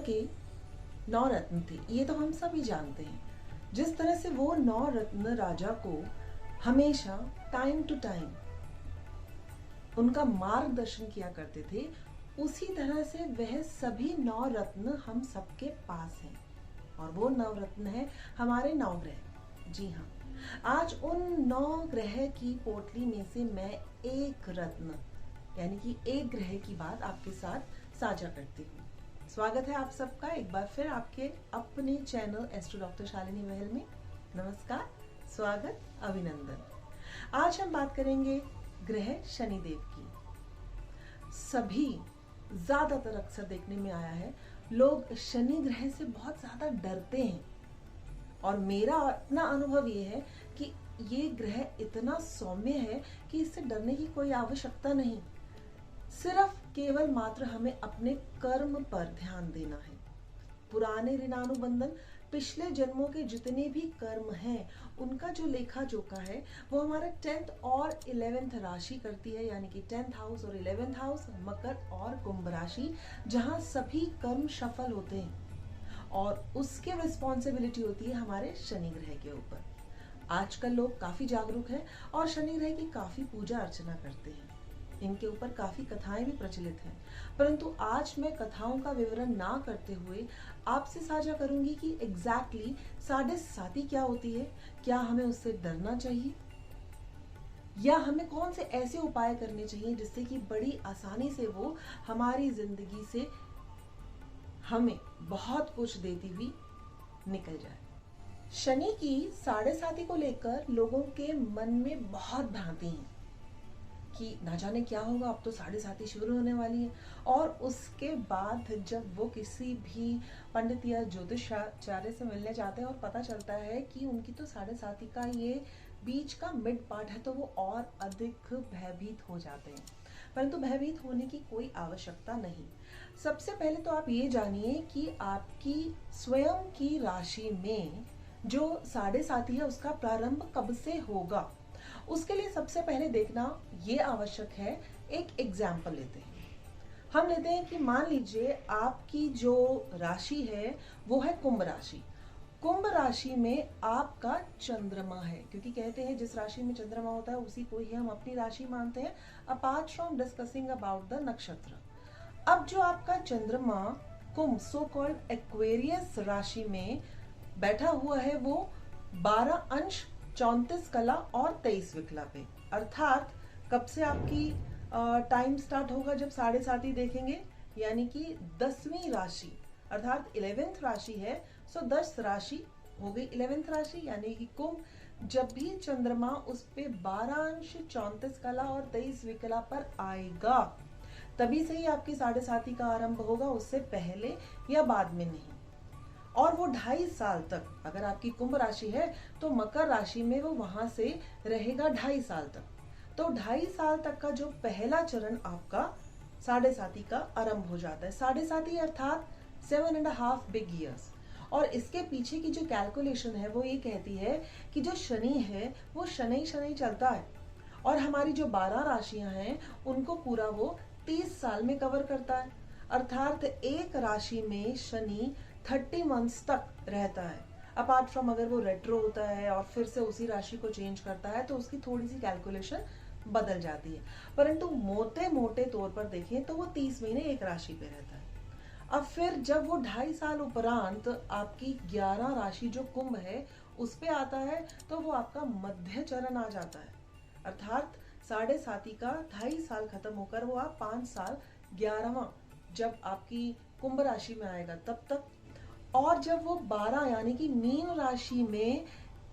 के 9 रत्न थे, ये तो हम सभी जानते हैं। जिस तरह से वो 9 रत्न राजा को हमेशा टाइम टू टाइम उनका मार्गदर्शन किया करते थे, उसी तरह से वह सभी 9 रत्न हम सबके पास हैं। और वो 9 रत्न है हमारे 9 ग्रह। जी हाँ, आज उन 9 ग्रह की पोटली में से मैं एक रत्न यानी कि एक ग्रह की बात आपके साथ साझा करती हूँ। स्वागत है आप सबका एक बार फिर आपके अपने चैनल एस्ट्रो डॉक्टर शालिनी महल में। नमस्कार, स्वागत, अभिनंदन। आज हम बात करेंगे ग्रह शनिदेव की। सभी ज्यादातर अक्सर देखने में आया है, लोग शनि ग्रह से बहुत ज्यादा डरते हैं। और मेरा अपना अनुभव ये है कि ये ग्रह इतना सौम्य है कि इससे डरने की कोई आवश्यकता नहीं। सिर्फ केवल मात्र हमें अपने कर्म पर ध्यान देना है। पुराने ऋणानुबंधन, पिछले जन्मों के जितने भी कर्म हैं, उनका जो लेखा जोखा है वो हमारा 10th और 11th राशि करती है, यानी कि 10th हाउस और 11th हाउस, मकर और कुंभ राशि, जहां सभी कर्म सफल होते हैं और उसके रिस्पॉन्सिबिलिटी होती है हमारे शनि ग्रह के ऊपर। आजकल लोग काफी जागरूक हैं और शनि ग्रह की काफी पूजा अर्चना करते हैं। इनके ऊपर काफी कथाएं भी प्रचलित हैं, परंतु आज मैं कथाओं का विवरण ना करते हुए आपसे साझा करूंगी कि एग्जैक्टली साढ़े साती क्या होती है, क्या हमें उससे डरना चाहिए या हमें कौन से ऐसे उपाय करने चाहिए जिससे कि बड़ी आसानी से वो हमारी जिंदगी से हमें बहुत कुछ देती हुई निकल जाए। शनि की साढ़े साती को लेकर लोगों के मन में बहुत भ्रांति है कि ना जाने क्या होगा, अब तो साढ़े साती शुरू होने वाली है। और उसके बाद जब वो किसी भी पंडित या ज्योतिषाचार्य से मिलने जाते हैं और पता चलता है कि उनकी तो साढ़े साती का ये बीच का मिड पार्ट है, तो वो और अधिक भयभीत हो जाते हैं। परंतु भयभीत होने की कोई आवश्यकता नहीं। सबसे पहले तो आप ये जानिए कि आपकी स्वयं की राशि में जो साढ़े साती है उसका प्रारंभ कब से होगा। उसके लिए सबसे पहले देखना ये आवश्यक है। एक एग्जाम्पल लेते हैं, हम लेते हैं कि मान लीजिए आपकी जो राशि है वो है कुंभ राशि। कुंभ राशि में आपका चंद्रमा है, क्योंकि कहते हैं जिस राशि में चंद्रमा होता है उसी को ही हम अपनी राशि मानते हैं, apart from discussing about the नक्षत्र। अब जो आपका चंद्रमा कुंभ, सो कॉल्ड एक्वेरियस राशि में बैठा हुआ है, वो 12 अंश 34 कला और 23 विकला पे, अर्थात कब से आपकी टाइम स्टार्ट होगा जब साढ़े साती देखेंगे, यानी कि 10वीं राशि अर्थात 11th राशि है। सो 10 राशि हो गई 11th राशि, यानी कि कुंभ। जब भी चंद्रमा उस पे 12 अंश 34 कला और 23 विकला पर आएगा, तभी से ही आपकी साढ़े साती का आरंभ होगा, उससे पहले या बाद में नहीं। और वो 2.5 साल तक, अगर आपकी कुंभ राशि है तो मकर राशि में वो वहां से रहेगा 2.5 साल तक। तो 2.5 साल तक का जो पहला चरण आपका साढ़े साती का आरंभ हो जाता है। साढ़े साती अर्थात 7.5 बिग ईयर्स। और इसके पीछे की जो कैलकुलेशन है वो ये कहती है कि जो शनि है वो शनि शनि चलता है और हमारी जो 12 राशियां हैं उनको पूरा वो 30 साल में कवर करता है। अर्थात एक राशि में शनि 30 मंथ्स तक रहता है। अपार्ट फ्रॉम अगर वो रेट्रो होता है और फिर से उसी राशि को चेंज करता है तो उसकी थोड़ी सी कैलकुलेशन बदल जाती है, परंतु मोटे मोटे तौर पर देखें तो वो 30 महीने एक राशि पे रहता है। अब फिर जब वो 2.5 साल उपरांत आपकी 11 राशि जो कुंभ है उस पे आता है तो वो आपका मध्य चरण आ जाता है। अर्थात साढ़े साती का 2.5 साल खत्म होकर वो आप 5 साल 11वां जब आपकी कुंभ राशि में आएगा तब तक। और जब वो 12 यानी कि मीन राशि में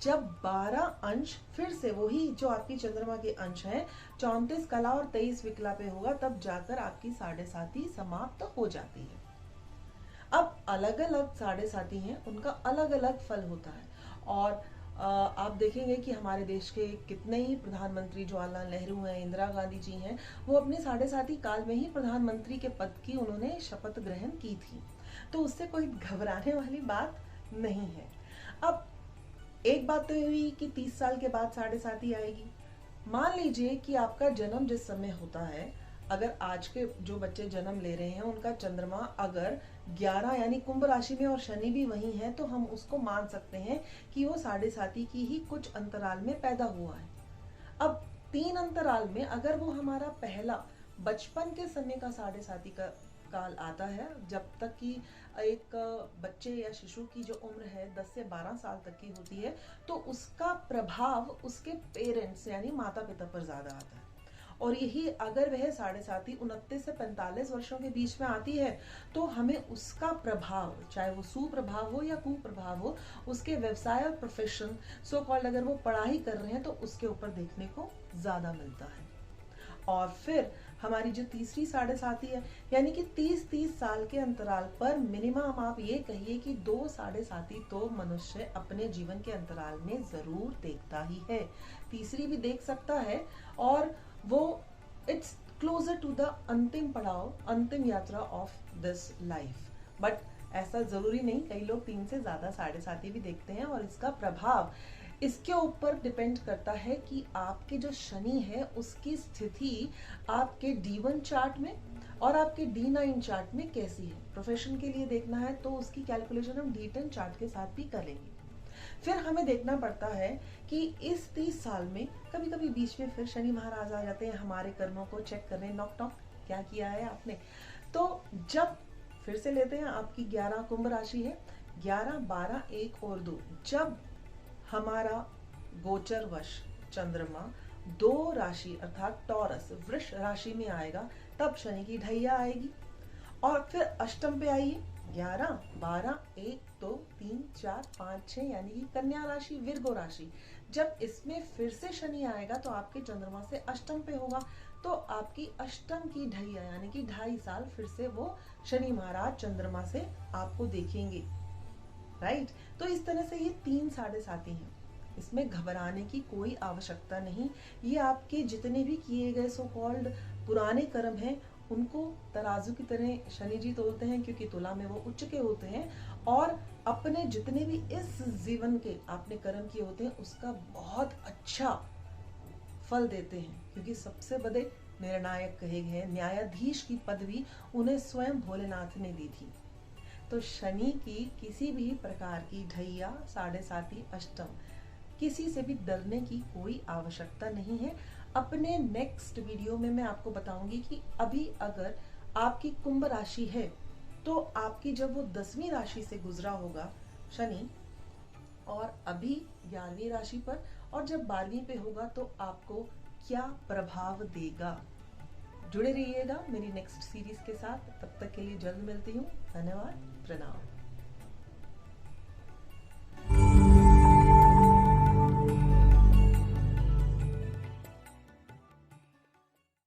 जब 12 अंश फिर से वही जो आपकी चंद्रमा के अंश हैं 34 कला और 23 विकला पे होगा, तब जाकर आपकी साढ़े साती समाप्त हो जाती है। अब अलग अलग साढ़े साती हैं, उनका अलग अलग फल होता है। और आप देखेंगे कि हमारे देश के कितने ही प्रधानमंत्री, जवाहरलाल नेहरू हैं, इंदिरा गांधी जी हैं, वो अपने साढ़े साती काल में ही प्रधानमंत्री के पद की उन्होंने शपथ ग्रहण की थी। तो उससे कोई घबराने वाली बात नहीं है। अब एक बात तो हुई कि 30 साल के बाद साढ़े साती आएगी। मान लीजिए कि आपका जन्म जिस समय होता है अगर आज के जो बच्चे जन्म ले रहे हैं उनका चंद्रमा अगर 11 यानी कुंभ राशि में और शनि भी वही है, तो हम उसको मान सकते हैं कि वो 7.5 की ही कुछ अंतराल में पैदा हुआ है। अब 3 अंतराल में अगर वो हमारा पहला बचपन के समय का 7.5 का काल आता है, जब तक कि एक बच्चे या शिशु की जो उम्र है 10 से 12 साल तक की होती है, तो उसका प्रभाव उसके पेरेंट्स यानी माता पिता पर ज्यादा आता है। और यही अगर वह 7.5 29 से 45 वर्षों के बीच में आती है, तो हमें उसका प्रभाव, चाहे वो सुप्रभाव हो या कुप्रभाव हो, उसके व्यवसाय और प्रोफेशन सो कॉल्ड अगर वो पढ़ाई कर रहे हैं तो उसके ऊपर देखने को ज्यादा मिलता है। और फिर हमारी जो तीसरी 7.5 है, यानी कि 30-30 साल के अंतराल पर मिनिमम आप ये कहिए कि 2 7.5 तो मनुष्य अपने जीवन के अंतराल में जरूर देखता ही है। तीसरी भी देख सकता है, और वो इट्स क्लोजर टू द अंतिम पड़ाव, अंतिम यात्रा ऑफ दिस लाइफ। बट ऐसा जरूरी नहीं, कई लोग 3 से ज्यादा 7.5 भी देखते हैं, और इसका प्रभाव इसके ऊपर डिपेंड करता है कि आपके जो शनि है उसकी स्थिति आपके D1 चार्ट में और आपके D9 चार्ट में कैसी है। प्रोफेशन के लिए देखना है तो उसकी कैलकुलेशन हम D10 चार्ट के साथ भी करेंगे। फिर हमें देखना पड़ता है कि इस 30 साल में कभी कभी बीच में फिर शनि महाराज आ जाते हैं हमारे कर्मों को चेक करने, नॉक नॉक क्या किया है आपने। तो जब फिर से लेते हैं, आपकी 11 कुंभ राशि है, 11 12 1 और 2, जब हमारा गोचरवश चंद्रमा 2 राशि अर्थात टॉरस वृष राशि में आएगा, तब शनि की ढैया आएगी। और फिर अष्टम पे आइए, 11 12 1 2 3 4 5 6 यानी कि कन्या राशि, विर्गो राशि, जब इसमें फिर से शनि आएगा तो आपके चंद्रमा से अष्टम पे होगा, तो आपकी अष्टम की ढैया यानी कि 2.5 साल फिर से वो शनि महाराज चंद्रमा से आपको देखेंगे। राइट, तो इस तरह से ये 3 7.5 हैं। इसमें घबराने की कोई आवश्यकता नहीं। ये आपके जितने भी किए गए सो कॉल्ड पुराने कर्म हैं, उनको तराजू की तरह शनि जी तोलते हैं, क्योंकि तुला में वो उच्च के होते हैं, और अपने जितने भी इस जीवन के आपने कर्म किए होते हैं उसका बहुत अच्छा फल देते हैं, क्योंकि सबसे बड़े निर्णायक कहे गए न्यायाधीश की पदवी उन्हें स्वयं भोलेनाथ ने दी थी। तो शनि की किसी भी प्रकार की ढैया 7.5 अष्टम, किसी से भी डरने की कोई आवश्यकता नहीं है। अपने नेक्स्ट वीडियो में मैं आपको बताऊंगी कि अभी अगर आपकी कुंभ राशि है तो आपकी जब वो 10वीं राशि से गुजरा होगा शनि, और अभी 11वीं राशि पर, और जब 12वीं पे होगा तो आपको क्या प्रभाव देगा। जुड़े रहिएगा मेरी नेक्स्ट सीरीज के साथ, तब तक के लिए जल्द मिलती हूँ। धन्यवाद, प्रणाम।